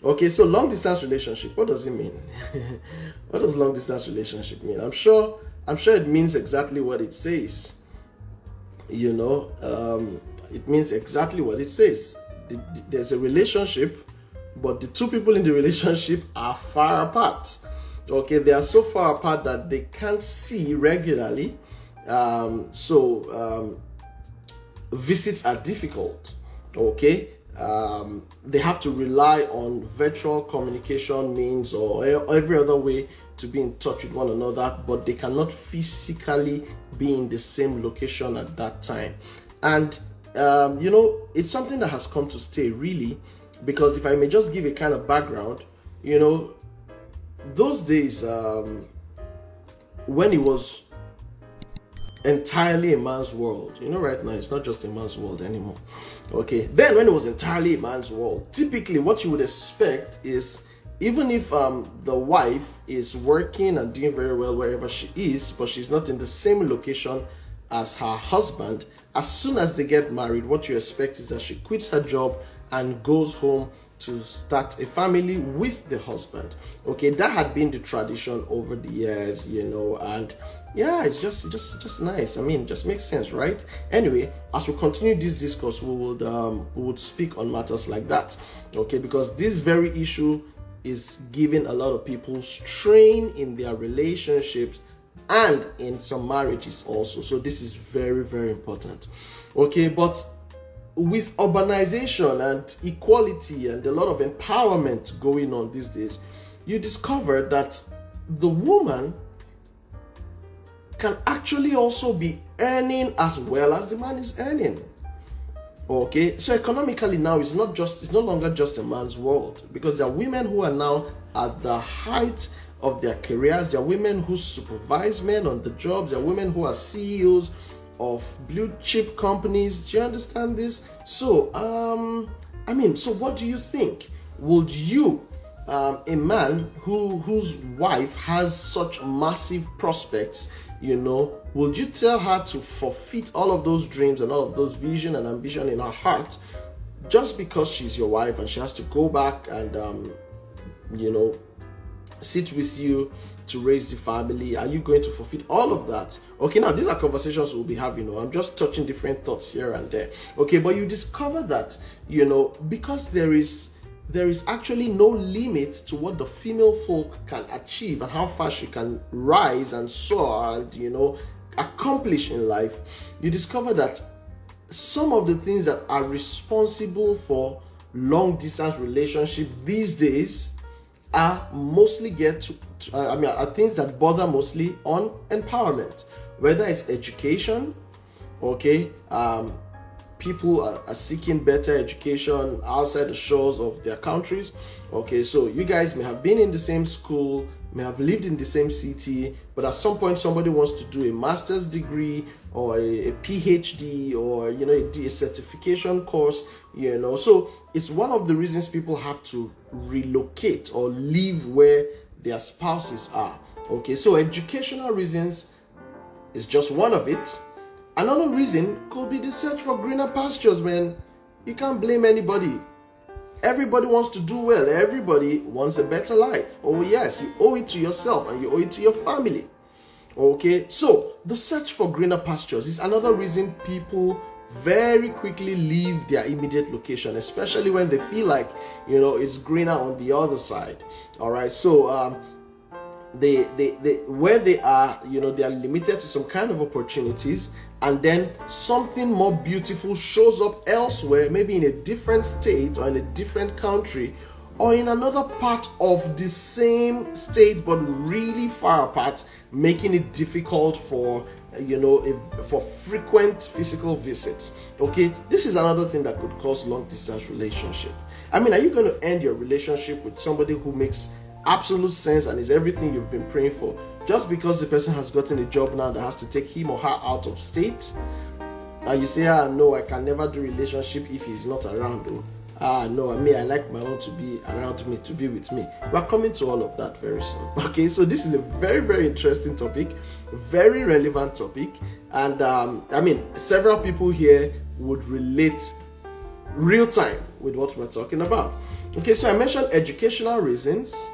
Okay, so long distance relationship, what does it mean? What does long distance relationship mean? I'm sure it means exactly what it says. It means exactly what it says. There's a relationship, but the two people in the relationship are far apart. Okay, they are so far apart that they can't see regularly. Visits are difficult. Okay, they have to rely on virtual communication means or every other way to be in touch with one another, but they cannot physically be in the same location at that time. And it's something that has come to stay, really, because if I may just give a kind of background, those days, when it was entirely a man's world, right now it's not just a man's world anymore. Okay, then when it was entirely a man's world, typically what you would expect is, even if the wife is working and doing very well wherever she is, but she's not in the same location as her husband, as soon as they get married, what you expect is that she quits her job and goes home to start a family with the husband. Okay, that had been the tradition over the years, and yeah, it's just nice. I mean, just makes sense, right? Anyway, as we continue this discourse, we would speak on matters like that. Okay, because this very issue is giving a lot of people strain in their relationships and in some marriages also. So this is very, very important. Okay, but with urbanization and equality and a lot of empowerment going on these days, you discover that the woman can actually also be earning as well as the man is earning. Okay, so economically now it's no longer just a man's world, because there are women who are now at the height of their careers. There are women who supervise men on the jobs. There are women who are CEOs of blue chip companies. Do you understand this? So, so what do you think? Would you, a man whose wife has such massive prospects, would you tell her to forfeit all of those dreams and all of those vision and ambition in her heart just because she's your wife and she has to go back and, sit with you to raise the family? Are you going to forfeit all of that? Okay, now these are conversations we'll be having. I'm just touching different thoughts here and there. Okay, but you discover that, because there is actually no limit to what the female folk can achieve and how far she can rise and soar and, accomplish in life. You discover that some of the things that are responsible for long distance relationship these days are mostly are things that border mostly on empowerment, whether it's education. Okay, people are seeking better education outside the shores of their countries. Okay, so you guys may have been in the same school, may have lived in the same city, but at some point somebody wants to do a master's degree or a PhD or a certification course. So it's one of the reasons people have to relocate or live where their spouses are. Okay, so educational reasons is just one of it. Another reason could be the search for greener pastures, man. You can't blame anybody. Everybody wants to do well. Everybody wants a better life. Oh yes, you owe it to yourself and you owe it to your family. Okay, so the search for greener pastures is another reason people very quickly leave their immediate location, especially when they feel like, it's greener on the other side. All right, so they where they are, they are limited to some kind of opportunities, and then something more beautiful shows up elsewhere, maybe in a different state or in a different country or in another part of the same state but really far apart, making it difficult for for frequent physical visits. Okay, this is another thing that could cause long distance relationship. I mean, are you going to end your relationship with somebody who makes absolute sense and is everything you've been praying for just because the person has gotten a job now that has to take him or her out of state? And you say, no, I can never do relationship if he's not around. No, I like my own to be around me, to be with me. We're coming to all of that very soon. Okay, so this is a very, very interesting topic, very relevant topic, and several people here would relate real time with what we're talking about. Okay, so I mentioned educational reasons.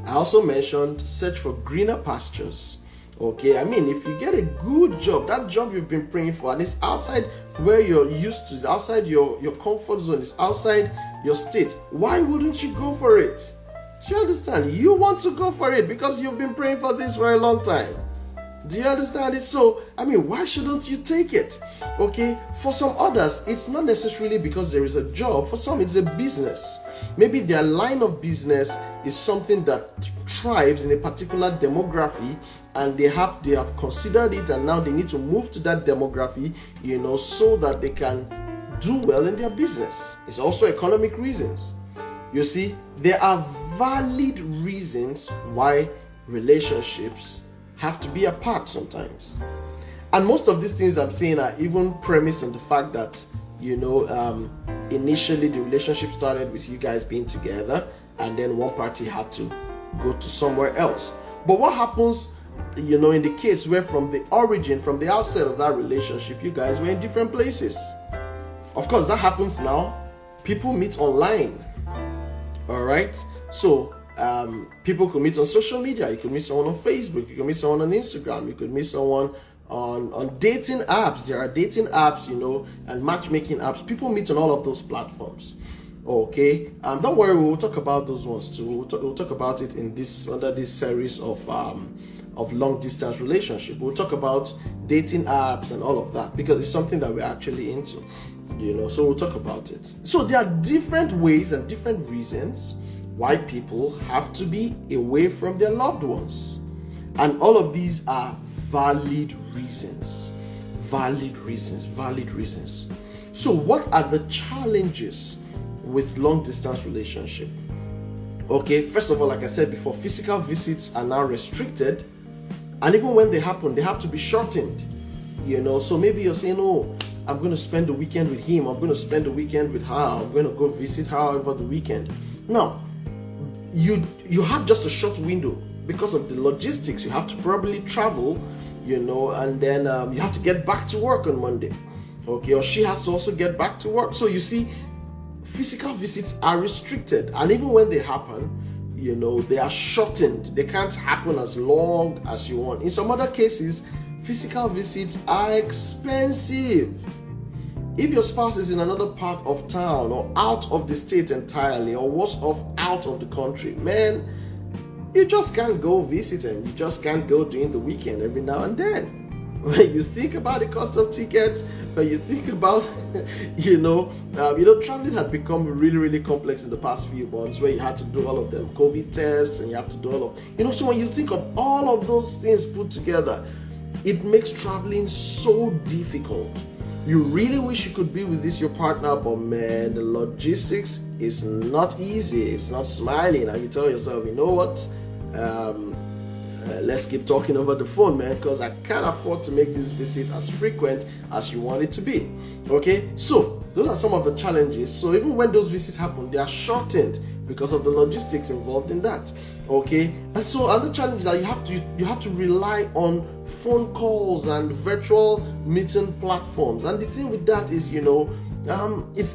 I also mentioned search for greener pastures. Okay, I mean, if you get a good job, that job you've been praying for, and it's outside where you're used to, it's outside your comfort zone, it's outside your state, why wouldn't you go for it? Do you understand? You want to go for it because you've been praying for this for a long time. Do you understand it? So, I mean, why shouldn't you take it? Okay, for some others, it's not necessarily because there is a job. For some, it's a business. Maybe their line of business is something that thrives in a particular demography, and they have considered it, and now they need to move to that demography, so that they can do well in their business. It's also economic reasons. You see, there are valid reasons why relationships have to be apart sometimes. And most of these things I'm saying are even premised on the fact that, initially the relationship started with you guys being together, and then one party had to go to somewhere else. But what happens, in the case where from the origin, from the outset of that relationship, you guys were in different places? Of course, that happens now. People meet online. All right? So, people could meet on social media. You could meet someone on Facebook. You could meet someone on Instagram. You could meet someone on dating apps. There are dating apps, and matchmaking apps. People meet on all of those platforms. Okay, don't worry. We will talk about those ones too. We'll talk about it under this series of long distance relationship. We'll talk about dating apps and all of that because it's something that we're actually into. So we'll talk about it. So there are different ways and different reasons why people have to be away from their loved ones. And all of these are valid reasons. Valid reasons. So what are the challenges with long distance relationship? Okay, first of all, like I said before, physical visits are now restricted. And even when they happen, they have to be shortened. So maybe you're saying, oh, I'm going to spend the weekend with him. I'm going to spend the weekend with her. I'm going to go visit her over the weekend. Now, you have just a short window because of the logistics. You have to probably travel, and then you have to get back to work on Monday. Okay, or she has to also get back to work. So you see, physical visits are restricted. And even when they happen, they are shortened. They can't happen as long as you want. In some other cases, physical visits are expensive. If your spouse is in another part of town or out of the state entirely, or worse off, out of the country, man, you just can't go visit them. You just can't go during the weekend every now and then. When you think about the cost of tickets, when you think about, traveling had become really, really complex in the past few months, where you had to do all of them COVID tests, and you have to do all of, so when you think of all of those things put together, it makes traveling so difficult. You really wish you could be with your partner, but man, the logistics is not easy. It's not smiling, and you tell yourself, you know what? Let's keep talking over the phone, man, because I can't afford to make this visit as frequent as you want it to be. Okay, so those are some of the challenges. So even when those visits happen, they are shortened because of the logistics involved in that. Okay, and so other challenge that you have to rely on phone calls and virtual meeting platforms. And the thing with that is,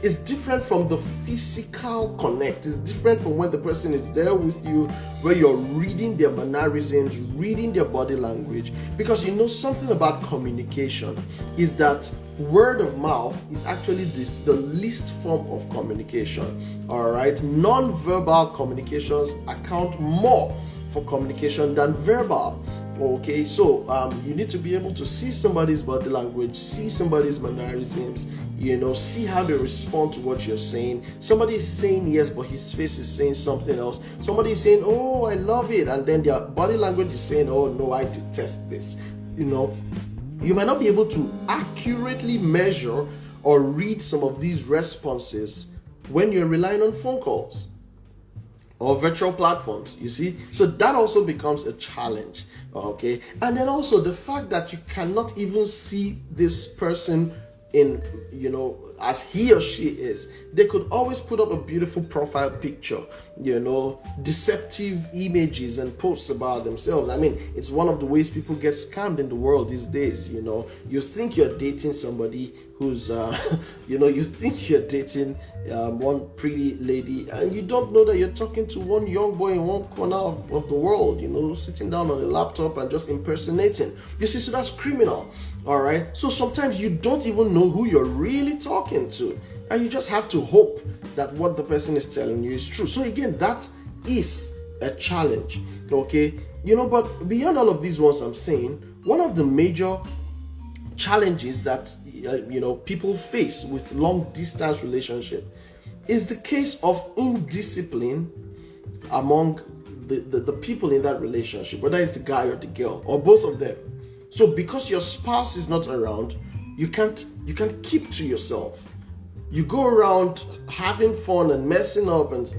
it's different from the physical connect. It's different from when the person is there with you, where you're reading their mannerisms, reading their body language. Because something about communication is that word of mouth is actually the least form of communication. All right, non-verbal communications account more for communication than verbal. Okay, so you need to be able to see somebody's body language, see somebody's mannerisms, see how they respond to what you're saying. Somebody is saying yes, but his face is saying something else. Somebody is saying, oh, I love it, and then their body language is saying, oh no, I detest this. You might not be able to accurately measure or read some of these responses when you're relying on phone calls or virtual platforms, you see. So that also becomes a challenge. Okay, and then also the fact that you cannot even see this person in, as he or she is. They could always put up a beautiful profile picture, deceptive images and posts about themselves. I mean, it's one of the ways people get scammed in the world these days. You think you're dating somebody who's you think you're dating one pretty lady, and you don't know that you're talking to one young boy in one corner of the world, sitting down on a laptop and just impersonating. You see, so that's criminal. All right, so sometimes you don't even know who you're really talking to, and you just have to hope that what the person is telling you is true. So again, that is a challenge. Okay, but beyond all of these ones I'm saying, one of the major challenges that people face with long distance relationship is the case of indiscipline among the people in that relationship, whether it's the guy or the girl or both of them. So because your spouse is not around, you can't keep to yourself. You go around having fun and messing up and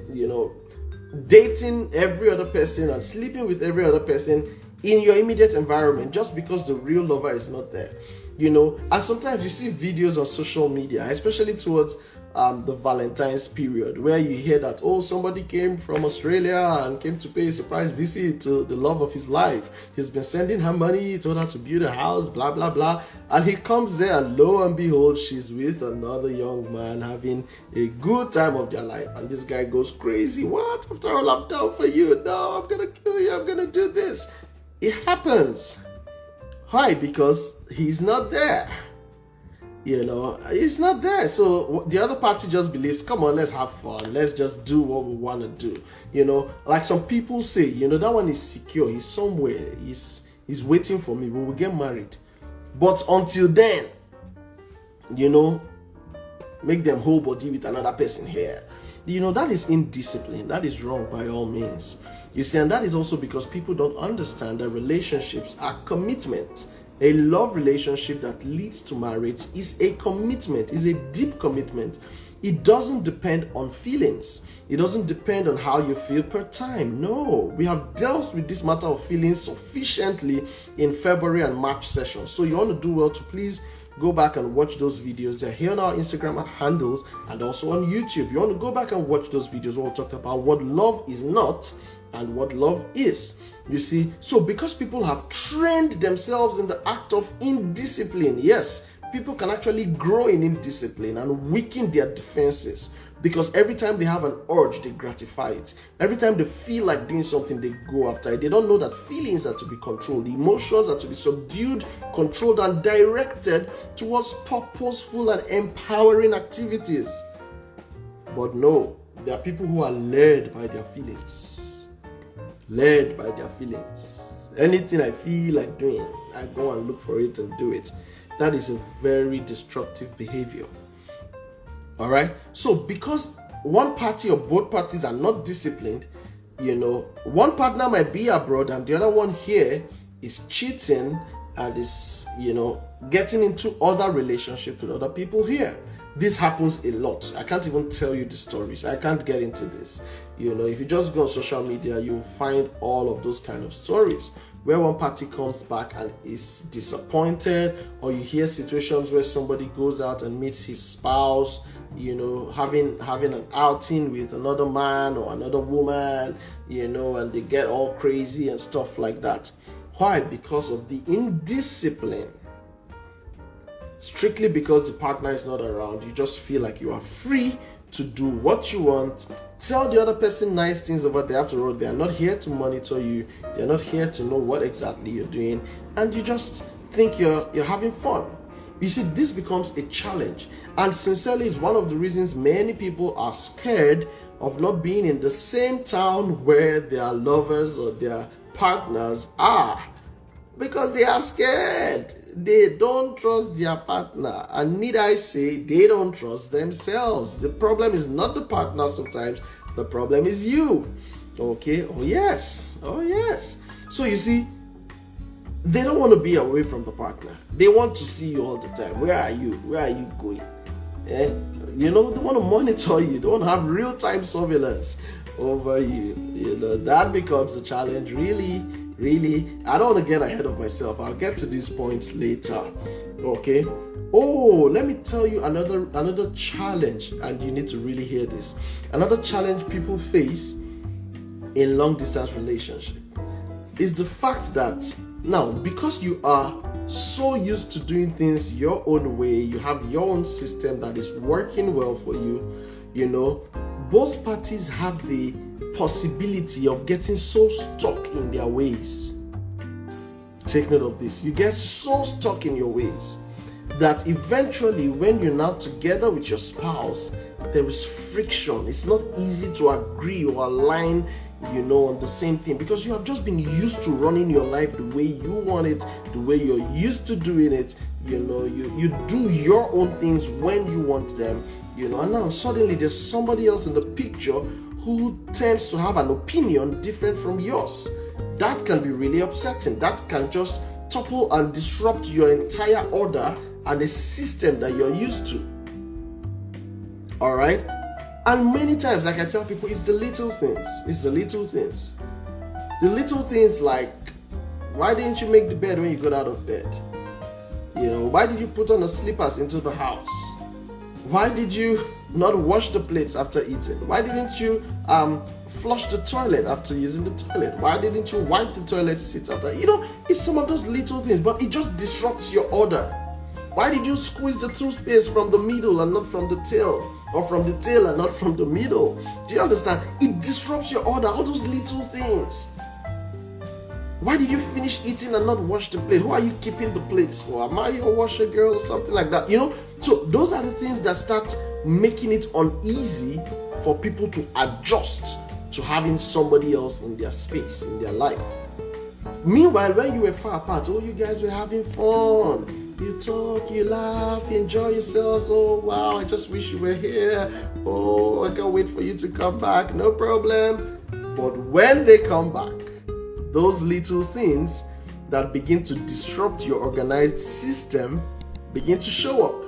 dating every other person and sleeping with every other person in your immediate environment just because the real lover is not there. And sometimes you see videos on social media, especially towards the Valentine's period, where you hear that, somebody came from Australia and came to pay a surprise visit to the love of his life. He's been sending her money, he told her to build a house, blah, blah, blah. And he comes there and lo and behold, she's with another young man having a good time of their life. And this guy goes crazy. What? After all I've done for you? No, I'm going to kill you. I'm going to do this. It happens. Why? Because he's not there. He's not there. So the other party just believes, come on, let's have fun. Let's just do what we want to do. Like some people say, that one is secure. He's somewhere. He's waiting for me. We will get married. But until then, make them whole body with another person here. That is indiscipline. That is wrong by all means. You see, and that is also because people don't understand that relationships are commitment. A love relationship that leads to marriage is a commitment, is a deep commitment. It doesn't depend on feelings. It doesn't depend on how you feel per time. No, we have dealt with this matter of feelings sufficiently in February and March sessions. So you want to do well to please go back and watch those videos. They're here on our Instagram handles and also on YouTube. You want to go back and watch those videos where we talked about what love is not and what love is. You see, so because people have trained themselves in the act of indiscipline, yes, people can actually grow in indiscipline and weaken their defenses, because every time they have an urge, they gratify it. Every time they feel like doing something, they go after it. They don't know that feelings are to be controlled, emotions are to be subdued, controlled, and directed towards purposeful and empowering activities. But no, there are people who are led by their feelings. Led by their feelings. Anything I feel like doing, I go and look for it and do it. That is a very destructive behavior. All right. So because one party or both parties are not disciplined, one partner might be abroad and the other one here is cheating and is, getting into other relationships with other people here. This happens a lot. I can't even tell you the stories. I can't get into this. If you just go on social media, you'll find all of those kind of stories where one party comes back and is disappointed, or you hear situations where somebody goes out and meets his spouse, having an outing with another man or another woman, and they get all crazy and stuff like that. Why? Because of the indiscipline. Strictly because the partner is not around, you just feel like you are free to do what you want. Tell the other person nice things over there. After all, they are not here to monitor you. They're not here to know what exactly you're doing, and you just think you're having fun. You see, this becomes a challenge, and sincerely, it's one of the reasons many people are scared of not being in the same town where their lovers or their partners are, because they are scared. They don't trust their partner, and need I say, they don't trust themselves. The problem is not the partner sometimes, the problem is you. Okay? Oh yes. So you see, they don't want to be away from the partner. They want to see you all the time. Where are you? Where are you going? They want to monitor you. They want to have real-time surveillance over you. That becomes a challenge really really, I don't want to get ahead of myself. I'll get to these points later. Okay. Oh, let me tell you another challenge, and you need to really hear this. Another challenge people face in long distance relationship is the fact that now, because you are so used to doing things your own way, you have your own system that is working well for you, you know, both parties have the possibility of getting so stuck in their ways. Take note of this. You get so stuck in your ways that eventually, when you're now together with your spouse, there is friction. It's not easy to agree or align, you know, on the same thing, because you have just been used to running your life the way you want it, the way you're used to doing it. You know, you do your own things when you want them, you know, and now suddenly there's somebody else in the picture who tends to have an opinion different from yours. That can be really upsetting. That can just topple and disrupt your entire order and the system that you're used to. All right? And many times, like I tell people, it's the little things. It's the little things. The little things like, why didn't you make the bed when you got out of bed? You know, why did you put on the slippers into the house? Why did you not wash the plates after eating? Why didn't you flush the toilet after using the toilet? Why didn't you wipe the toilet seat after? You know, it's some of those little things, but it just disrupts your order. Why did you squeeze the toothpaste from the middle and not from the tail? Or from the tail and not from the middle? Do you understand? It disrupts your order, all those little things. Why did you finish eating and not wash the plate? Who are you keeping the plates for? Am I your washer girl or something like that? You know, so those are the things that start making it uneasy for people to adjust to having somebody else in their space, in their life. Meanwhile, when you were far apart, oh, you guys were having fun. You talk, you laugh, you enjoy yourselves. Oh, wow, I just wish you were here. Oh, I can't wait for you to come back. No problem. But when they come back, those little things that begin to disrupt your organized system begin to show up.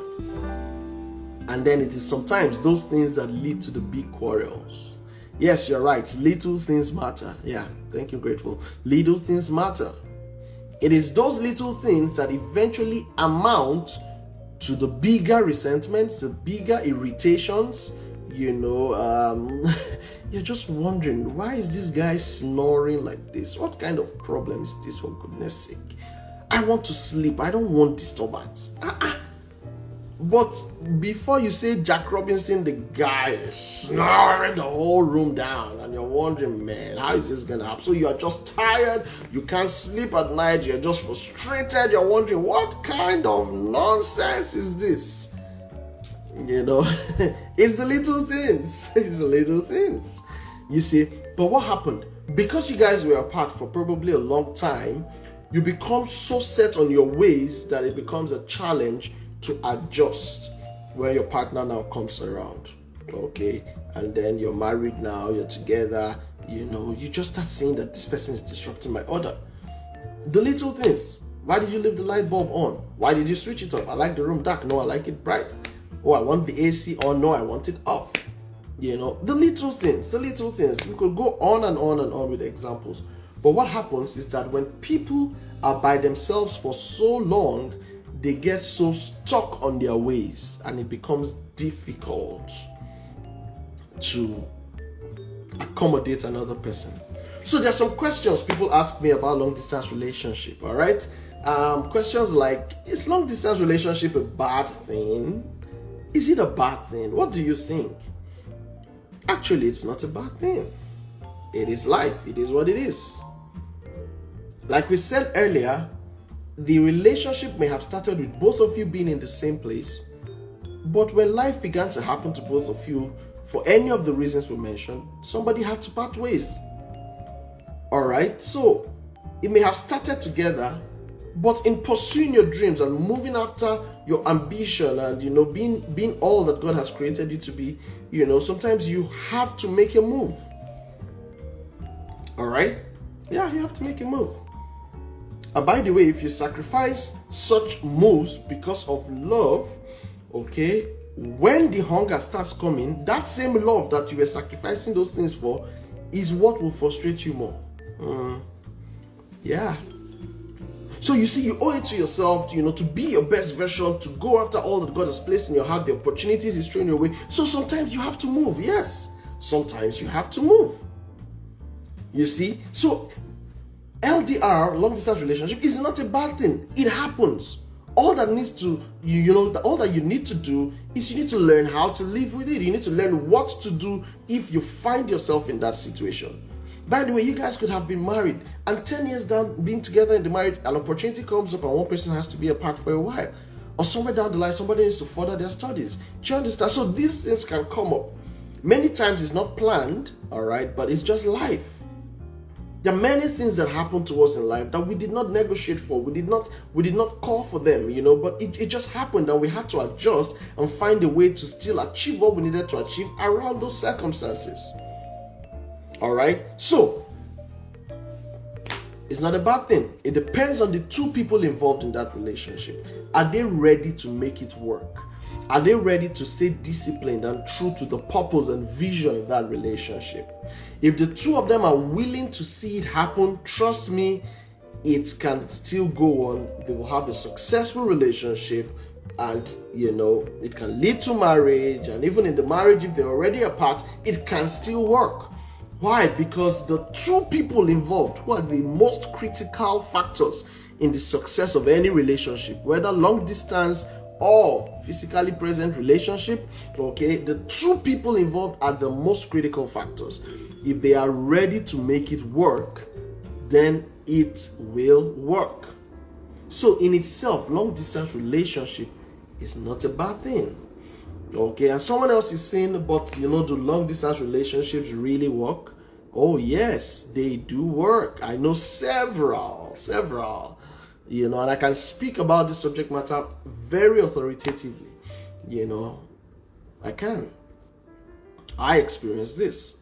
And then it is sometimes those things that lead to the big quarrels. Yes, you're right. Little things matter. Yeah, thank you, grateful. Little things matter. It is those little things that eventually amount to the bigger resentments, the bigger irritations. You know, you're just wondering, why is this guy snoring like this? What kind of problem is this, for goodness sake? I want to sleep. I don't want disturbance. But before you say Jack Robinson, the guy is snoring the whole room down, and you're wondering, man, how is this gonna happen? So you are just tired, you can't sleep at night, you're just frustrated, you're wondering, what kind of nonsense is this? You know, it's the little things. It's the little things. You see, but what happened? Because you guys were apart for probably a long time, you become so set on your ways that it becomes a challenge to adjust when your partner now comes around. Okay, and then you're married now, you're together, you know, you just start seeing that this person is disrupting my order. The little things. Why did you leave the light bulb on? Why did you switch it off? I like the room dark. No, I like it bright. Oh, I want the AC on. No, I want it off. You know, the little things, the little things. We could go on and on and on with examples. But what happens is that when people are by themselves for so long, they get so stuck on their ways, and it becomes difficult to accommodate another person. So there's some questions people ask me about long distance relationship. All right, questions like, is long distance relationship a bad thing? Is it a bad thing? What do you think? Actually, it's not a bad thing. It is life. It is what it is. Like we said earlier, the relationship may have started with both of you being in the same place, but when life began to happen to both of you, for any of the reasons we mentioned, somebody had to part ways. All right, so it may have started together, but in pursuing your dreams and moving after your ambition and, you know, being all that God has created you to be, you know, sometimes you have to make a move. All right, yeah, you have to make a move. And by the way, if you sacrifice such moves because of love, okay, when the hunger starts coming, that same love that you were sacrificing those things for is what will frustrate you more. Yeah. So you see, you owe it to yourself, to be your best version, to go after all that God has placed in your heart, the opportunities He's thrown your way. So sometimes you have to move. Yes, sometimes you have to move. You see, so LDR, long distance relationship, is not a bad thing. It happens. All that needs to, all that you need to do is you need to learn how to live with it. You need to learn what to do if you find yourself in that situation. By the way, you guys could have been married, and 10 years down, being together in the marriage, an opportunity comes up and one person has to be apart for a while. Or somewhere down the line, somebody needs to further their studies. Do you understand? So these things can come up. Many times it's not planned, all right, but it's just life. There are many things that happen to us in life that we did not negotiate for. We did not call for them, but it just happened, and we had to adjust and find a way to still achieve what we needed to achieve around those circumstances. All right, so it's not a bad thing. It depends on the two people involved in that relationship. Are they ready to make it work? Are they ready to stay disciplined and true to the purpose and vision of that relationship? If the two of them are willing to see it happen, trust me, it can still go on. They will have a successful relationship, and it can lead to marriage. And even in the marriage, if they're already apart, it can still work. Why? Because the two people involved, who are the most critical factors in the success of any relationship, whether long distance or physically present relationship, okay, the two people involved are the most critical factors. If they are ready to make it work, then it will work. So in itself, long distance relationship is not a bad thing. Okay, and someone else is saying, but do long distance relationships really work? Oh yes, they do work. I know several, and I can speak about this subject matter very authoritatively. I can. I experienced this.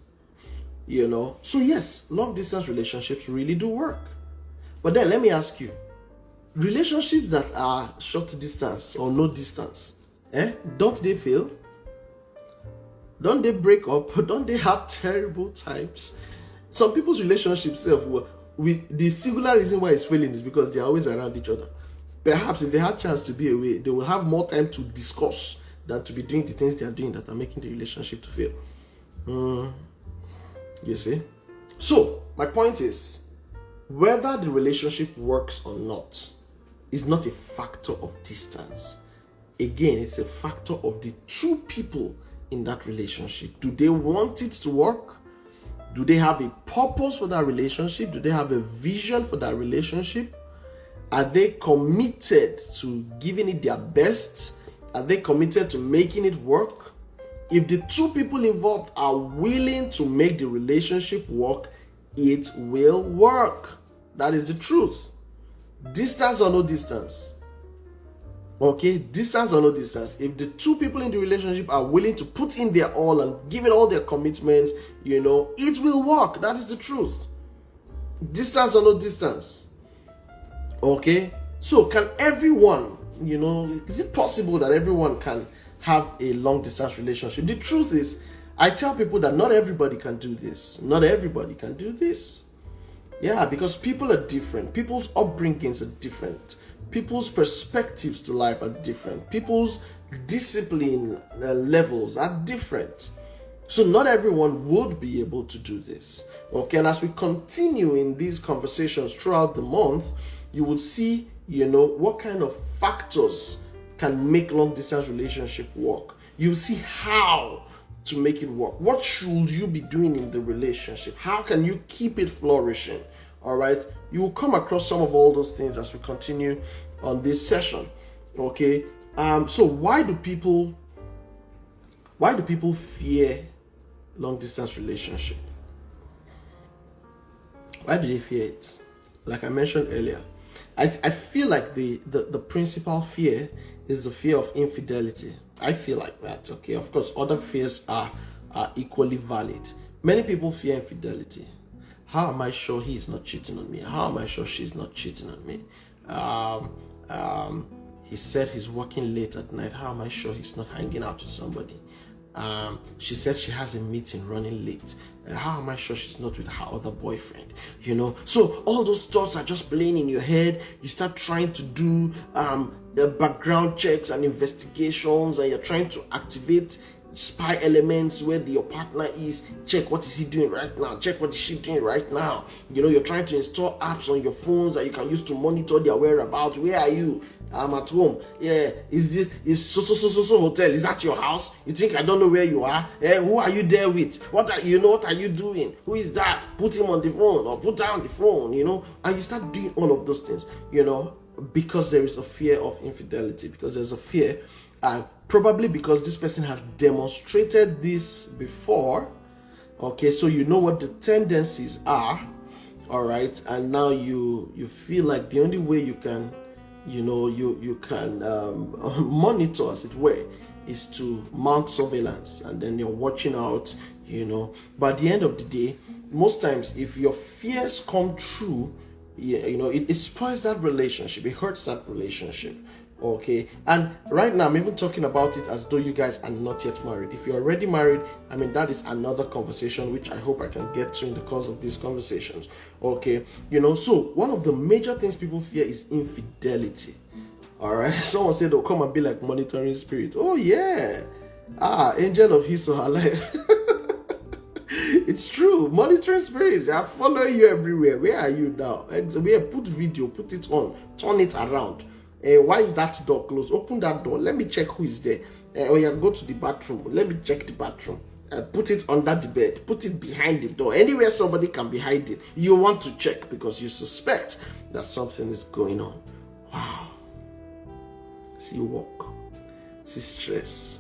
So yes, long distance relationships really do work. But then let me ask you, relationships that are short distance or no distance, don't they fail? Don't they break up? Don't they have terrible times? Some people's relationships, with the singular reason why it's failing is because they're always around each other. Perhaps if they had a chance to be away, they will have more time to discuss than to be doing the things they are doing that are making the relationship to fail. You see? So, my point is, whether the relationship works or not is not a factor of distance. Again, it's a factor of the two people in that relationship. Do they want it to work? Do they have a purpose for that relationship? Do they have a vision for that relationship? Are they committed to giving it their best? Are they committed to making it work? If the two people involved are willing to make the relationship work, it will work. That is the truth. Distance or no distance. Okay, distance or no distance. If the two people in the relationship are willing to put in their all and give it all their commitments, it will work. That is the truth. Distance or no distance. Okay, so can everyone, is it possible that everyone can have a long distance relationship? The truth is, I tell people that not everybody can do this. Not everybody can do this. Yeah, because people are different. People's upbringings are different. People's perspectives to life are different. People's discipline levels are different. So not everyone would be able to do this. Okay, and as we continue in these conversations throughout the month, you will see, what kind of factors can make long distance relationship work. You'll see how to make it work. What should you be doing in the relationship? How can you keep it flourishing? All right, you will come across some of all those things as we continue on this session. Okay, so why do people fear long distance relationship? Why do they fear it? Like I mentioned earlier, I feel like the principal fear is the fear of infidelity. I feel like that. Okay, of course, other fears are equally valid. Many people fear infidelity. How am I sure he's not cheating on me? How am I sure she's not cheating on me? He said he's working late at night. How am I sure he's not hanging out with somebody? She said she has a meeting running late. How am I sure she's not with her other boyfriend? So all those thoughts are just playing in your head. You start trying to do the background checks and investigations, and you're trying to activate spy elements where your partner is. Check what is he doing right now, check what is she doing right now. You're trying to install apps on your phones that you can use to monitor their whereabouts. Where are you? I'm at home. Yeah, is so hotel? Is that your house? You think I don't know where you are? Who are you there with? What are you doing? Who is that? Put him on the phone or put down the phone, and you start doing all of those things, because there is a fear of infidelity, because there's a fear, probably because this person has demonstrated this before. Okay, so you know what the tendencies are, all right, and now you feel like the only way you can you can monitor, as it were, is to mount surveillance, and then you're watching out, but at the end of the day, most times if your fears come true, it spoils that relationship, it hurts that relationship. Okay, and right now I'm even talking about it as though you guys are not yet married. If you're already married, that is another conversation which I hope I can get to in the course of these conversations. Okay, so one of the major things people fear is infidelity. All right, someone said they'll come and be like monitoring spirit. Oh yeah, angel of his or her life. It's true, monitoring spirits are following you everywhere. Where are you now? Put video, put it on, turn it around. Why is that door closed? Open that door. Let me check who is there. Go to the bathroom. Let me check the bathroom. Put it under the bed. Put it behind the door. Anywhere somebody can be hiding. You want to check because you suspect that something is going on. Wow. See work. See stress.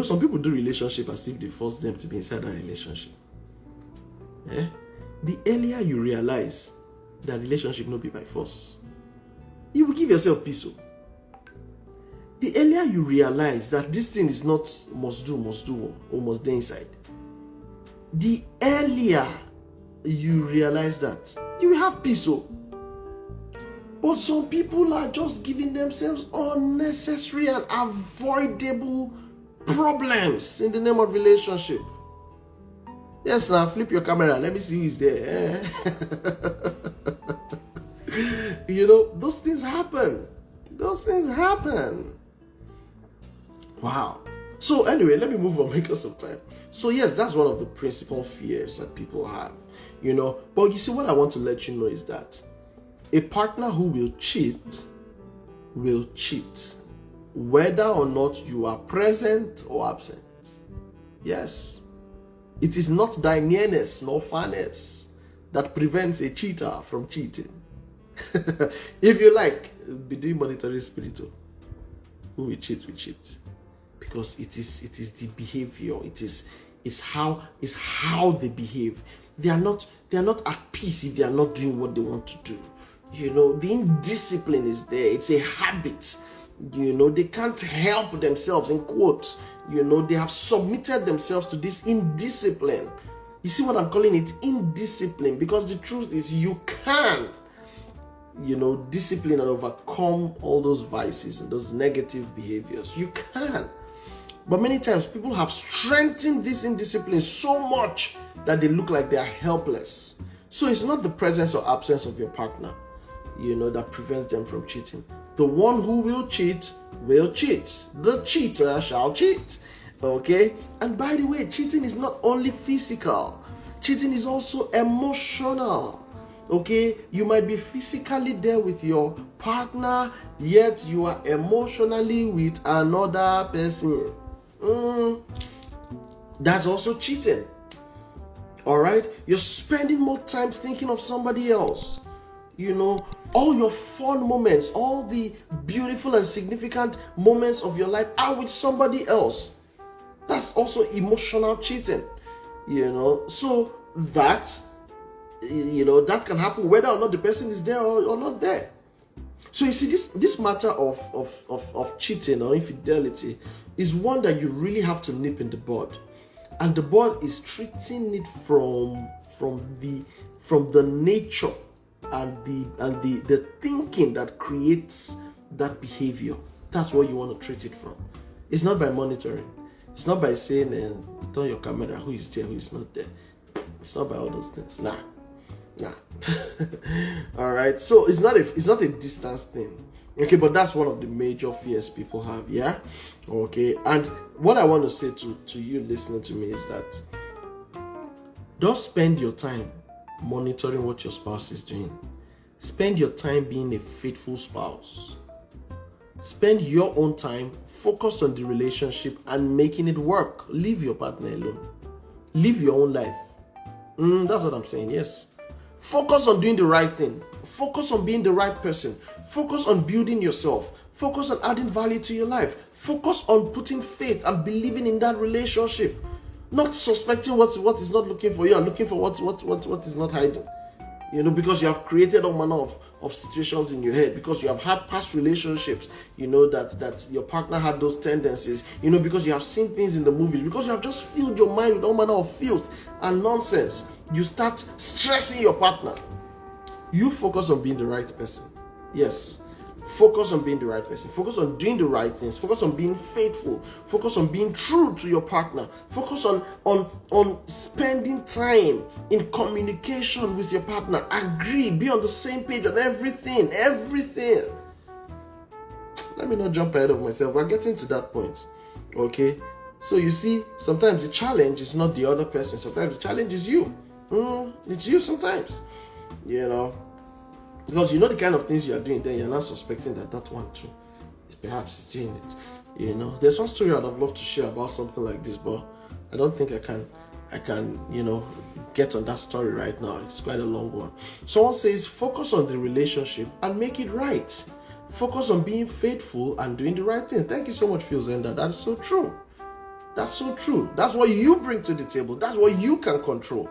Some people do relationship as if they force them to be inside that relationship. The earlier you realize that relationship not be by force, you will give yourself peace. The earlier you realize that this thing is not must do, or must be inside, the earlier you realize that, you will have peace. But some people are just giving themselves unnecessary and avoidable problems in the name of relationship. Yes, now flip your camera. Let me see who is there. Those things happen. Wow. So anyway, let me move on because of time. So yes, that's one of the principal fears that people have. But you see, what I want to let you know is that a partner who will cheat, whether or not you are present or absent. Yes. It is not thy nearness nor farness that prevents a cheater from cheating. If you like, be doing monitoring spiritual. Who will cheat, because it is the behavior. It's how they behave. They are not at peace if they are not doing what they want to do. The indiscipline is there. It's a habit. They can't help themselves, in quotes. They have submitted themselves to this indiscipline. You see what I'm calling it? Indiscipline. Because the truth is, you can discipline and overcome all those vices and those negative behaviors. You can. But many times people have strengthened this indiscipline so much that they look like they are helpless. So it's not the presence or absence of your partner, that prevents them from cheating. The one who will cheat. The cheater shall cheat. Okay? And by the way, cheating is not only physical. Cheating is also emotional. Okay, you might be physically there with your partner, yet you are emotionally with another person. That's also cheating. All right, you're spending more time thinking of somebody else. All your fun moments, all the beautiful and significant moments of your life are with somebody else. That's also emotional cheating. So that can happen whether or not the person is there or not there. So you see, this matter of cheating or infidelity is one that you really have to nip in the bud, and the bud is treating it from the nature and the thinking that creates that behavior. That's what you want to treat it from. It's not by monitoring. It's not by saying, turn your camera, who is there, who is not there. It's not by all those things. Nah. All right. So it's not a distance thing. Okay, but that's one of the major fears people have. Yeah. Okay. And what I want to say to you listening to me is that don't spend your time monitoring what your spouse is doing. Spend your time being a faithful spouse. Spend your own time focused on the relationship and making it work. Leave your partner alone. Live your own life. That's what I'm saying. Yes. Focus on doing the right thing. Focus on being the right person. Focus on building yourself. Focus on adding value to your life. Focus on putting faith and believing in that relationship. Not suspecting what is not looking for you and looking for what is not hiding. Because you have created all manner of situations in your head, because you have had past relationships, that your partner had those tendencies, because you have seen things in the movies, because you have just filled your mind with all manner of filth and nonsense. You start stressing your partner. You focus on being the right person. Yes. Focus on being the right person. Focus on doing the right things. Focus on being faithful. Focus on being true to your partner. Focus on spending time in communication with your partner. Agree. Be on the same page on everything. Let me not jump ahead of myself. We're getting to that point. Okay? So you see, sometimes the challenge is not the other person. Sometimes the challenge is you. It's you sometimes. Because the kind of things you are doing, then you're not suspecting that one too is perhaps doing it. There's one story I'd have loved to share about something like this, but I don't think I can get on that story right now. It's quite a long one. Someone says, focus on the relationship and make it right. Focus on being faithful and doing the right thing. Thank you so much, Phil Zenda. That is so true. That's so true. That's what you bring to the table. That's what you can control.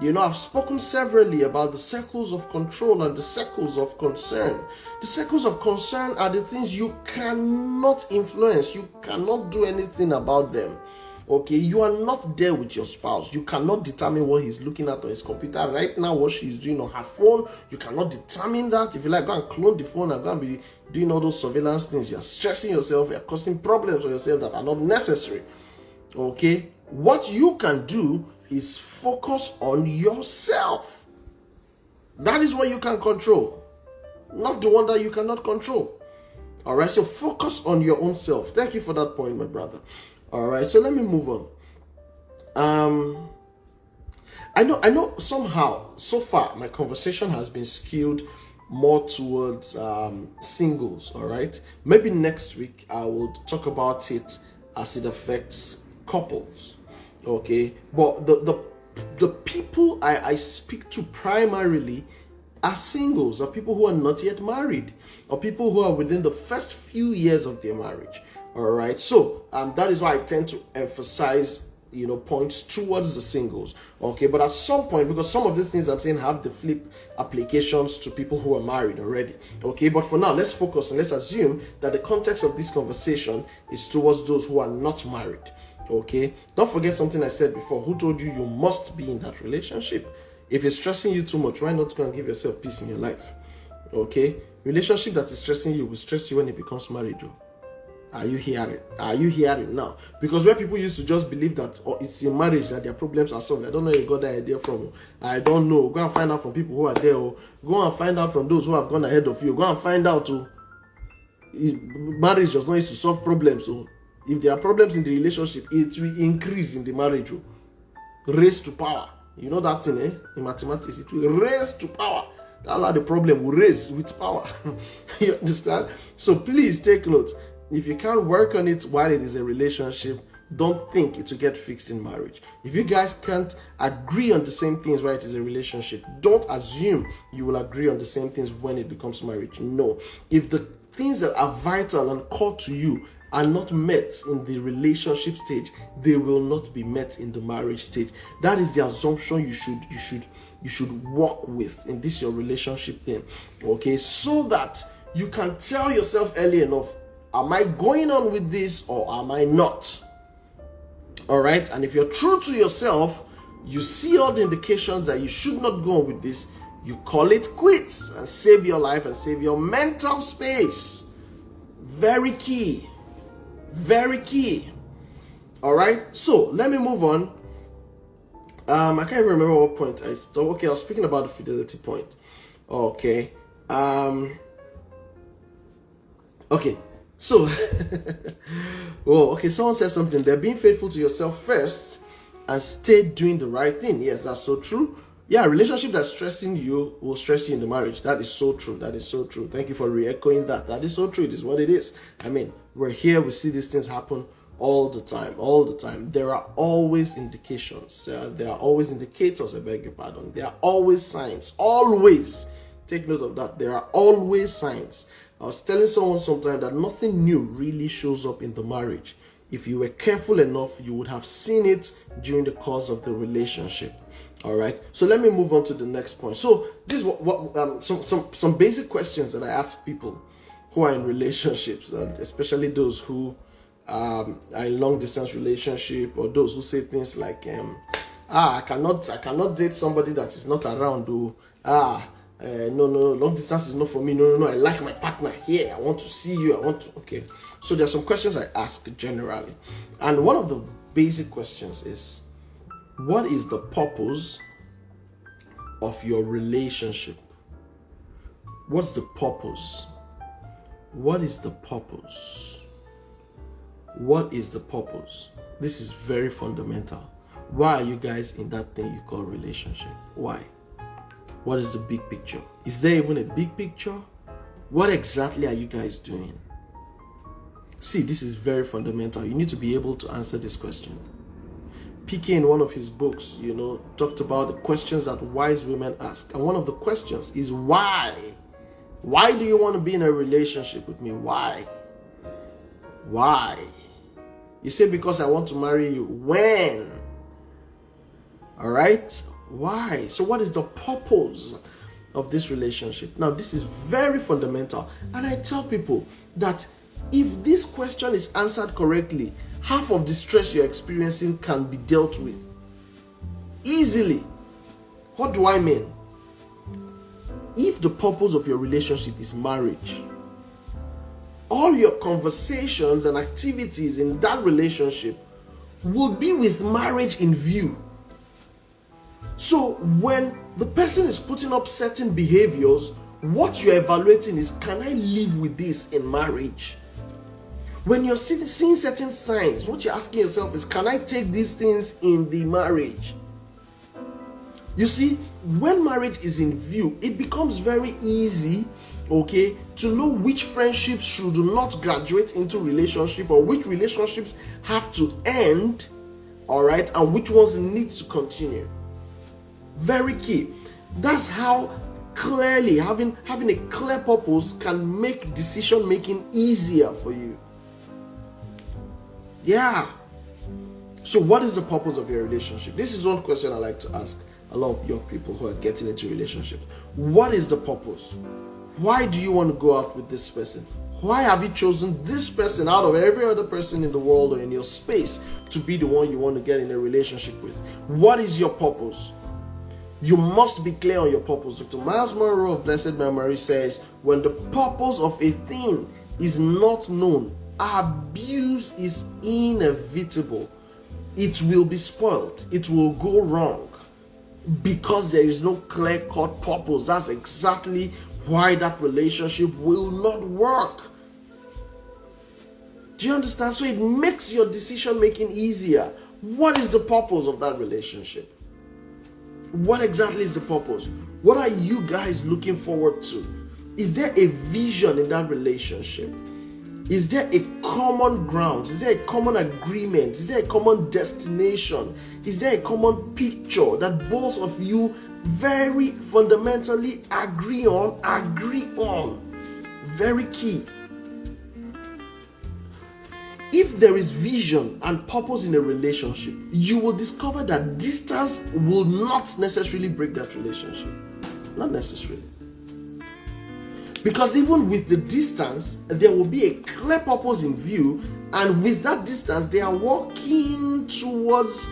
I've spoken severally about the circles of control and the circles of concern. The circles of concern are the things you cannot influence. You cannot do anything about them. Okay, you are not there with your spouse. You cannot determine what he's looking at on his computer right now, what she's doing on her phone. You cannot determine that. If you like, go and clone the phone and go and be doing all those surveillance things. You're stressing yourself. You're causing problems for yourself that are not necessary. Okay, what you can do is focus on yourself. That is what you can control, not the one that you cannot control. All right, so focus on your own self. Thank you for that point, my brother. All right, so let me move on. I know somehow so far my conversation has been skewed more towards singles. All right, maybe next week I will talk about it as it affects couples. Okay, but the people I speak to primarily are singles, or people who are not yet married, or people who are within the first few years of their marriage. All right, so that is why I tend to emphasize points towards the singles. Okay, but at some point, because some of these things I'm saying have the flip applications to people who are married already. Okay, but for now, let's focus and let's assume that the context of this conversation is towards those who are not married. Okay, don't forget something I said before. Who told you must be in that relationship? If it's stressing you too much, why not go and give yourself peace in your life? Okay, relationship that is stressing you will stress you when it becomes marriage. Are you hearing now? Because where people used to just believe that it's in marriage that their problems are solved. I don't know where you got that idea from. I don't know. Go and find out from people who are there. Go and find out from those who have gone ahead of you. Go and find out. Marriage does not used to solve problems. If there are problems in the relationship, it will increase in the marriage. Raise to power. You know that thing, in mathematics, it will raise to power. That's how the problem will raise with power. You understand? So please take note. If you can't work on it while it is a relationship, don't think it will get fixed in marriage. If you guys can't agree on the same things while it is a relationship, don't assume you will agree on the same things when it becomes marriage. No. If the things that are vital and core to you are not met in the relationship stage, they will not be met in the marriage stage. That is the assumption you should work with in this your relationship thing. Okay, so that you can tell yourself early enough, am I going on with this or am I not? All right, and if you're true to yourself, you see all the indications that you should not go on with this, you call it quits and save your life and save your mental space. Very key. Very key. All right, so let me move on. I can't even remember what point I stopped. Okay, I was speaking about the fidelity point. Okay. Okay. So, well, okay, someone said something. They're being faithful to yourself first and stay doing the right thing. Yes, that's so true. Yeah, a relationship that's stressing you will stress you in the marriage. That is so true. That is so true. Thank you for re-echoing that. That is so true. It is what it is. I mean, we're here. We see these things happen all the time. All the time. There are always indications. There are always indicators, I beg your pardon. There are always signs. Always. Take note of that. There are always signs. I was telling someone sometime that nothing new really shows up in the marriage. If you were careful enough, you would have seen it during the course of the relationship. All right. So let me move on to the next point. So this is some basic questions that I ask people who are in relationships, and especially those who are in long distance relationship, or those who say things like, I cannot date somebody that is not around. No, long distance is not for me. No, I like my partner here. I want to see you. Okay. So there are some questions I ask generally. And one of the basic questions is, what is the purpose of your relationship? What's the purpose? What is the purpose? What is the purpose? This is very fundamental. Why are you guys in that thing you call relationship? Why? What is the big picture? Is there even a big picture? What exactly are you guys doing? See, this is very fundamental. You need to be able to answer this question. PK, in one of his books, talked about the questions that wise women ask. And one of the questions is why? Why do you want to be in a relationship with me? Why? Why? You say, because I want to marry you. When? All right? Why? So what is the purpose of this relationship? Now, this is very fundamental. And I tell people that if this question is answered correctly, half of the stress you're experiencing can be dealt with easily. What do I mean? If the purpose of your relationship is marriage, all your conversations and activities in that relationship will be with marriage in view. So when the person is putting up certain behaviors, what you're evaluating is, can I live with this in marriage? When you're seeing certain signs, what you're asking yourself is, can I take these things in the marriage? You see, when marriage is in view, it becomes very easy, okay, to know which friendships should not graduate into relationship, or which relationships have to end, all right, and which ones need to continue. Very key. That's how clearly having a clear purpose can make decision making easier for you. Yeah. So what is the purpose of your relationship? This is one question I like to ask a lot of young people who are getting into relationships. What is the purpose? Why do you want to go out with this person? Why have you chosen this person out of every other person in the world or in your space to be the one you want to get in a relationship with? What is your purpose? You must be clear on your purpose. Dr. Miles Monroe of blessed memory says, when the purpose of a thing is not known, abuse is inevitable. It will be spoiled. It will go wrong because there is no clear-cut purpose. That's exactly why that relationship will not work. Do you understand? So it makes your decision making easier. What is the purpose of that relationship? What exactly is the purpose? What are you guys looking forward to? Is there a vision in that relationship? Is there a common ground? Is there a common agreement? Is there a common destination? Is there a common picture that both of you very fundamentally agree on? Very key. If there is vision and purpose in a relationship, you will discover that distance will not necessarily break that relationship. Not necessarily. Because even with the distance, there will be a clear purpose in view, and with that distance, they are working towards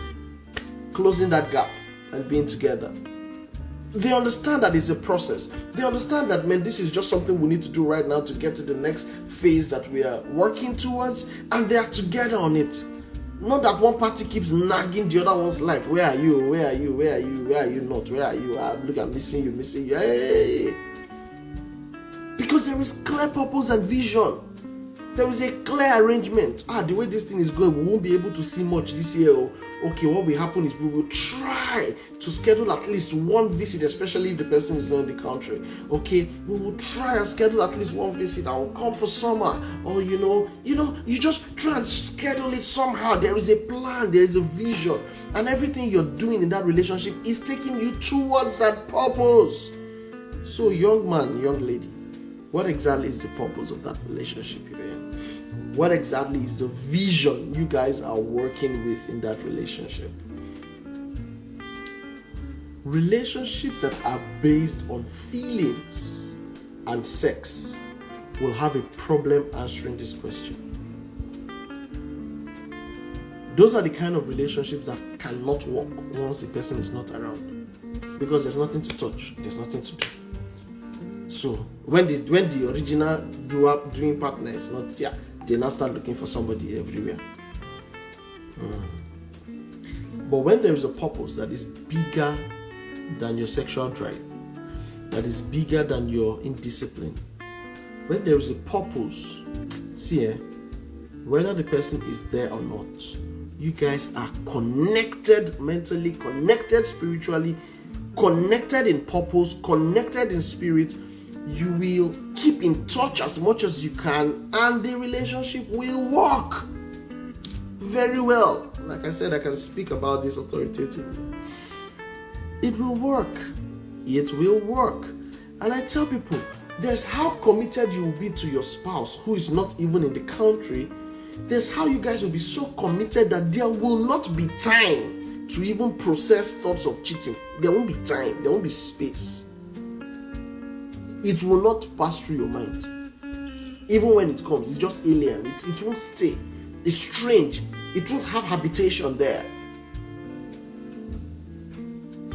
closing that gap and being together. They understand that it's a process. They understand that, man, this is just something we need to do right now to get to the next phase that we are working towards, and they are together on it. Not that one party keeps nagging the other one's life. Where are you? Where are you? Where are you? Where are you not? Where are you? Look, I'm missing you, missing you. Hey! Because there is clear purpose and vision. There is a clear arrangement. The way this thing is going, we won't be able to see much this year. Okay, what will happen is we will try to schedule at least one visit, especially if the person is not in the country. Okay, we will try and schedule at least one visit. I will come for summer, or you just try and schedule it somehow. There is a plan, there is a vision, and everything you're doing in that relationship is taking you towards that purpose. So, young man, young lady, what exactly is the purpose of that relationship you're in? What exactly is the vision you guys are working with in that relationship? Relationships that are based on feelings and sex will have a problem answering this question. Those are the kind of relationships that cannot work once the person is not around, because there's nothing to touch, there's nothing to do. So when the original doing partner is not there, they now start looking for somebody everywhere. But when there is a purpose that is bigger than your sexual drive, that is bigger than your indiscipline, when there is a purpose, whether the person is there or not, you guys are connected mentally, connected spiritually, connected in purpose, connected in spirit. You will keep in touch as much as you can, and the relationship will work very well. Like I said, I can speak about this authoritatively. It will work. It will work. And I tell people, there's how committed you will be to your spouse who is not even in the country. There's how you guys will be so committed that there will not be time to even process thoughts of cheating. There won't be time. There won't be space. It will not pass through your mind. Even when it comes, it's just alien. It won't stay. It's strange. It won't have habitation there.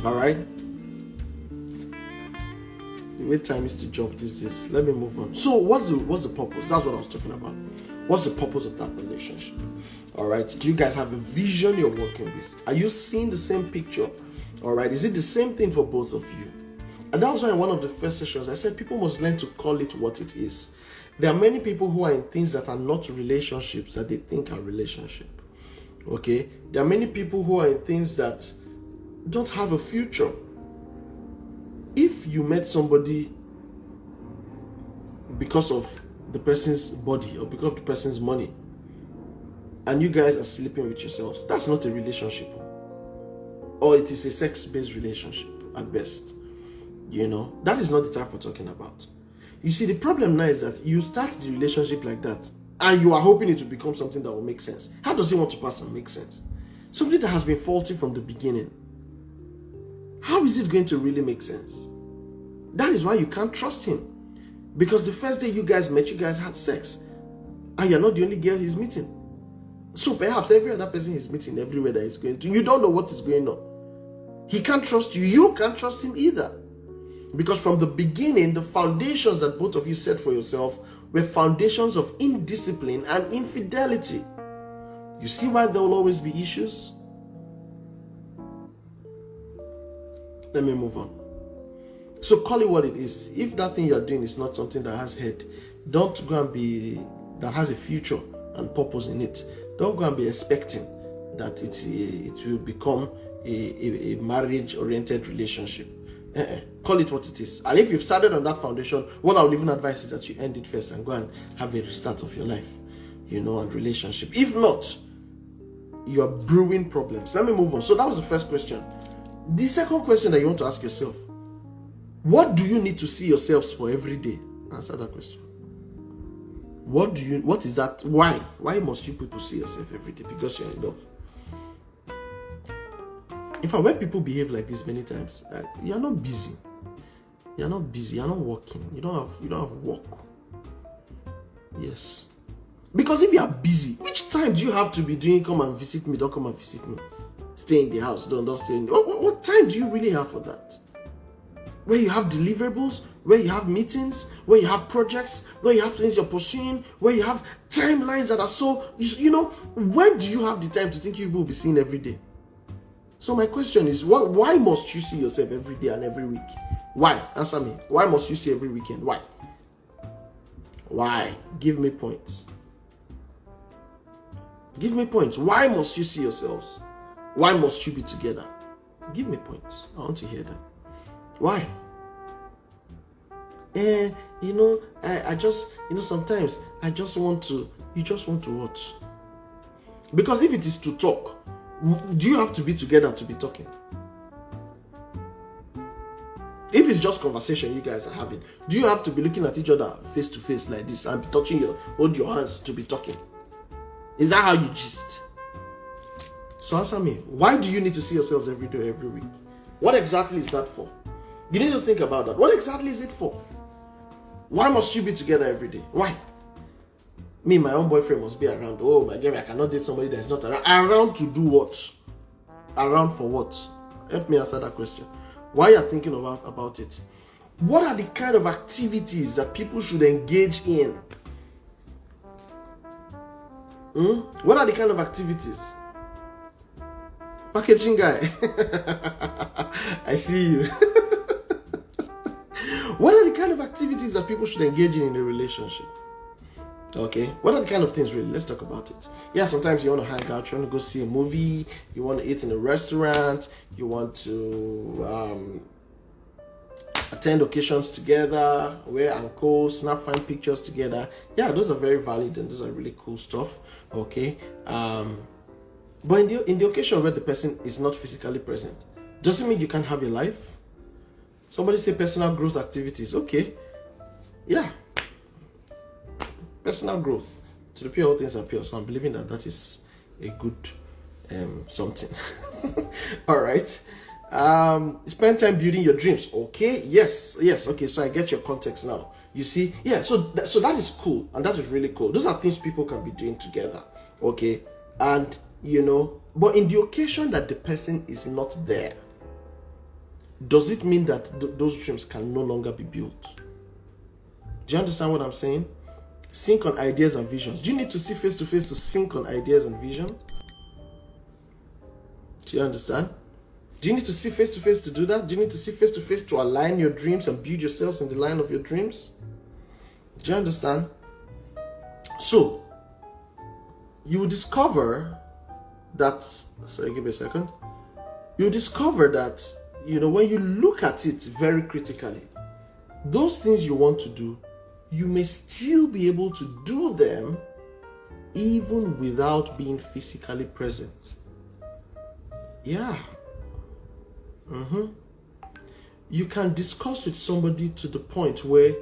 All right? The way time is to jump these days. Let me move on. So what's the purpose? That's what I was talking about. What's the purpose of that relationship? All right? Do you guys have a vision you're working with? Are you seeing the same picture? All right? Is it the same thing for both of you? And that was why in one of the first sessions, I said people must learn to call it what it is. There are many people who are in things that are not relationships that they think are relationship. Okay? There are many people who are in things that don't have a future. If you met somebody because of the person's body or because of the person's money, and you guys are sleeping with yourselves, that's not a relationship. Or it is a sex-based relationship at best. That is not the type we're talking about. You see, the problem now is that you start the relationship like that and you are hoping it will become something that will make sense. How does it want to pass and make sense? Something that has been faulty from the beginning. How is it going to really make sense? That is why you can't trust him. Because the first day you guys met, you guys had sex. And you're not the only girl he's meeting. So perhaps every other person he's meeting everywhere that he's going to, you don't know what is going on. He can't trust you. You can't trust him either. Because from the beginning, the foundations that both of you set for yourself were foundations of indiscipline and infidelity. You see why there will always be issues? Let me move on. So call it what it is. If that thing you're doing is not something that has head, don't go and that has a future and purpose in it. Don't go and be expecting that it will become a marriage-oriented relationship. Call it what it is. And if you've started on that foundation, what I would even advise is that you end it first and go and have a restart of your life, and relationship. If not, you are brewing problems. Let me move on. So that was the first question. The second question that you want to ask yourself: what do you need to see yourselves for every day? Answer that question. What is that? Why? Why must you people see yourself every day? Because you're in love. When people behave like this many times, you're not busy. You're not busy. You're not working. You don't have work. Yes. Because if you are busy, which time do you have to be doing come and visit me? Don't come and visit me. Stay in the house. Don't stay in the... What time do you really have for that? where you have deliverables, where you have meetings, where you have projects, where you have things you're pursuing, where you have timelines that are so, where do you have the time to think you will be seen every day? So my question is, why must you see yourself every day and every week? Why? Answer me. Why must you see every weekend? Why? Why? Give me points. Give me points. Why must you see yourselves? Why must you be together? Give me points. I want to hear that. Why? I just, sometimes I just want to, you just want to watch. Because if it is to talk, do you have to be together to be talking? If it's just conversation you guys are having, do you have to be looking at each other face to face like this and be hold your hands to be talking? Is that how you gist? So answer me, why do you need to see yourselves every day, every week? What exactly is that for? You need to think about that. What exactly is it for? Why must you be together every day? Why? Me, my own boyfriend must be around. Oh my God, I cannot date somebody that is not around. Around to do what? Around for what? Help me answer that question. Why you are thinking about it? What are the kind of activities that people should engage in? What are the kind of activities? Packaging guy. I see you. What are the kind of activities that people should engage in a relationship? Okay, what are the kind of things really? Let's talk about it. Yeah, sometimes you want to hang out, you want to go see a movie, you want to eat in a restaurant, you want to attend occasions together, wear and co, snap fine pictures together. Yeah, those are very valid and those are really cool stuff. Okay, but in the occasion where the person is not physically present, doesn't mean you can't have a life. Somebody say personal growth activities. Okay, yeah. Personal growth. To the pure, all things are pure. So I'm believing that is a good something. All right. Spend time building your dreams. Okay. Yes. Okay. So I get your context now. You see. Yeah. So that is cool, and that is really cool. Those are things people can be doing together. Okay. And but in the occasion that the person is not there, does it mean that those dreams can no longer be built? Do you understand what I'm saying? Sync on ideas and visions. Do you need to see face to face to sync on ideas and visions? Do you understand? Do you need to see face to face to do that? Do you need to see face to face to align your dreams and build yourselves in the line of your dreams? Do you understand? So, you will discover that, sorry, give me a second. You'll discover that, when you look at it very critically, those things you want to do, you may still be able to do them even without being physically present. Yeah. You can discuss with somebody to the point where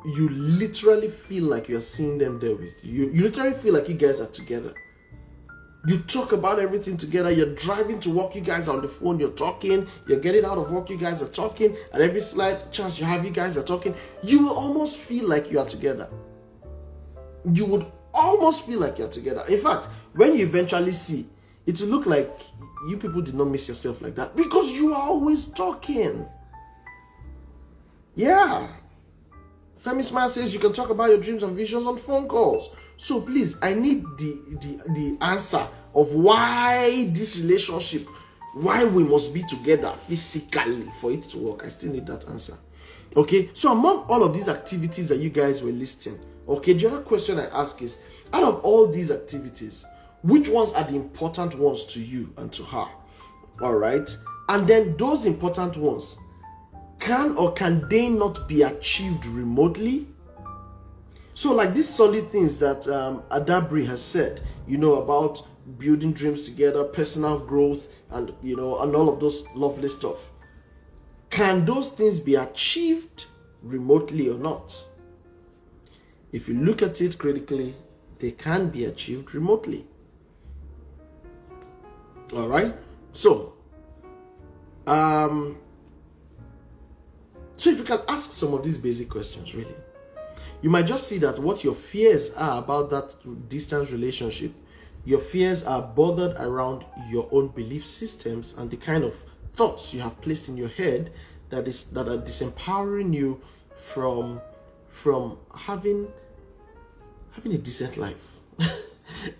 you literally feel like you're seeing them there with you. You literally feel like you guys are together. You talk about everything together. You're driving to work, you guys are on the phone, you're talking. You're getting out of work, you guys are talking. At every slight chance you have, you guys are talking. You will almost feel like you are together. You would almost feel like you're together. In fact, when you eventually see, it will look like you people did not miss yourself like that because you are always talking. Yeah. Femi Smile says you can talk about your dreams and visions on phone calls. So please, I need the answer of why this relationship, why we must be together physically for it to work. I still need that answer. Okay, so among all of these activities that you guys were listing, okay, the other question I ask is, out of all these activities, which ones are the important ones to you and to her? All right, and then those important ones, can or can they not be achieved remotely? So like these solid things that Adabri has said, about building dreams together, personal growth, and and all of those lovely stuff. Can those things be achieved remotely or not? If you look at it critically, they can be achieved remotely. All right. So if you can ask some of these basic questions, really, you might just see that what your fears are about that distance relationship, your fears are bothered around your own belief systems and the kind of thoughts you have placed in your head that are disempowering you from having a decent life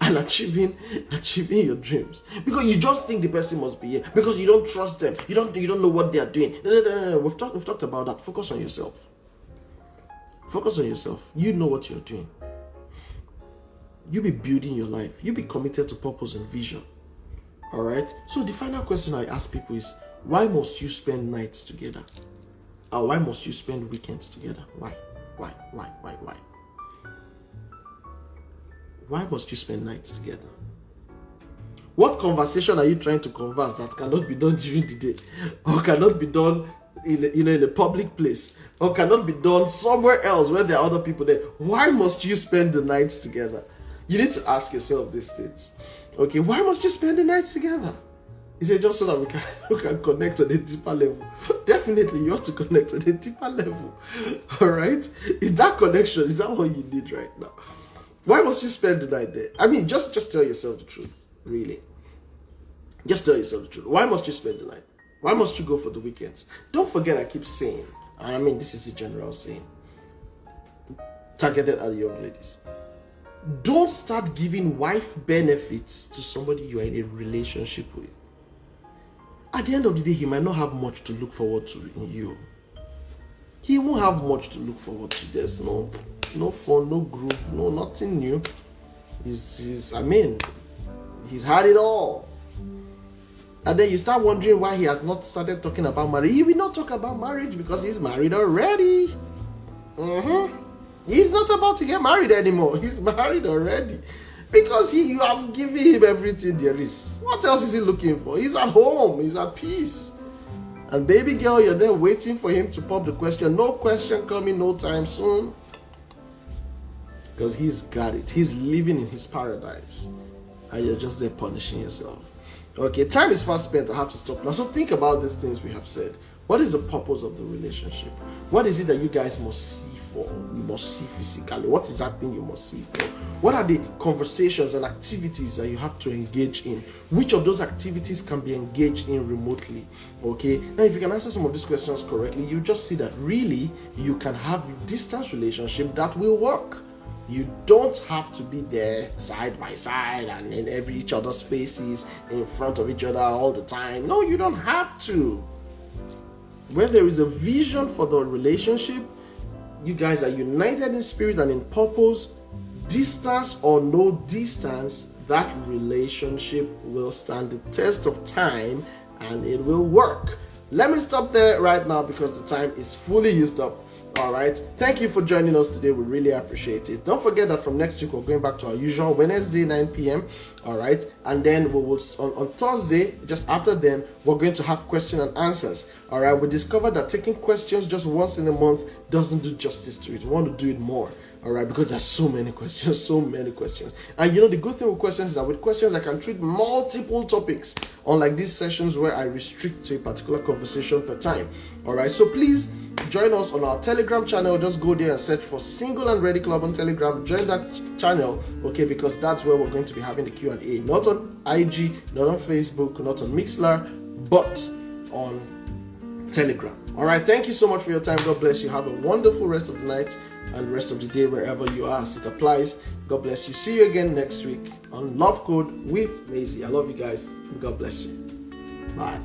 and achieving your dreams, because you just think the person must be here, because you don't trust them, you don't know what they are doing. We've talked about that. Focus on yourself. You know what you're doing. You be building your life. You be committed to purpose and vision. All right. So the final question I ask people is, why must you spend nights together? Or why must you spend weekends together? Why? Why must you spend nights together? What conversation are you trying to converse that cannot be done during the day, or cannot be done in a public place, or cannot be done somewhere else where there are other people there? Why must you spend the nights together? You need to ask yourself these things. Okay, why must you spend the nights together? Is it just so that we can connect on a deeper level? Definitely, you have to connect on a deeper level. All right? Is that connection? Is that what you need right now? Why must you spend the night there? I mean, just tell yourself the truth, really. Just tell yourself the truth. Why must you spend the night? Why must you go for the weekends? Don't forget, I keep saying, I mean, this is the general saying, targeted at the young ladies. Don't start giving wife benefits to somebody you are in a relationship with. At the end of the day, he might not have much to look forward to in you. He won't have much to look forward to. There's no fun, no groove, no nothing new. He's had it all. And then you start wondering why he has not started talking about marriage. He will not talk about marriage because he's married already. He's not about to get married anymore. He's married already. Because you have given him everything there is. What else is he looking for? He's at home. He's at peace. And baby girl, you're there waiting for him to pop the question. No question coming no time soon. Because he's got it. He's living in his paradise. And you're just there punishing yourself. Okay, time is fast spent. I have to stop now. So think about these things we have said. What is the purpose of the relationship? What is it that you guys must see for? You must see physically. What is that thing you must see for? What are the conversations and activities that you have to engage in? Which of those activities can be engaged in remotely? Okay, now if you can answer some of these questions correctly, you just see that really you can have a distance relationship that will work. You don't have to be there side by side and in each other's faces, in front of each other all the time. No, you don't have to. When there is a vision for the relationship, you guys are united in spirit and in purpose. Distance or no distance, that relationship will stand the test of time and it will work. Let me stop there right now because the time is fully used up. All right, thank you for joining us today. We really appreciate it. Don't forget that from next week we're going back to our usual Wednesday 9 p.m. all right, and then we will on Thursday, just after then, we're going to have question and answers. All right, we discovered that taking questions just once in a month doesn't do justice to it. We want to do it more. All right, because there's so many questions. And the good thing with questions is that with questions I can treat multiple topics, unlike these sessions where I restrict to a particular conversation per time. All right, so please join us on our Telegram channel. Just go there and search for Single and Ready Club on Telegram. Join that channel, okay, because that's where we're going to be having the Q&A. Not on IG, not on Facebook, not on Mixlr, but on Telegram. All right, thank you so much for your time. God bless you. Have a wonderful rest of the night and rest of the day wherever you are as it applies. God bless you. See you again next week on Love Code with Maisie. I love you guys. God bless you. Bye.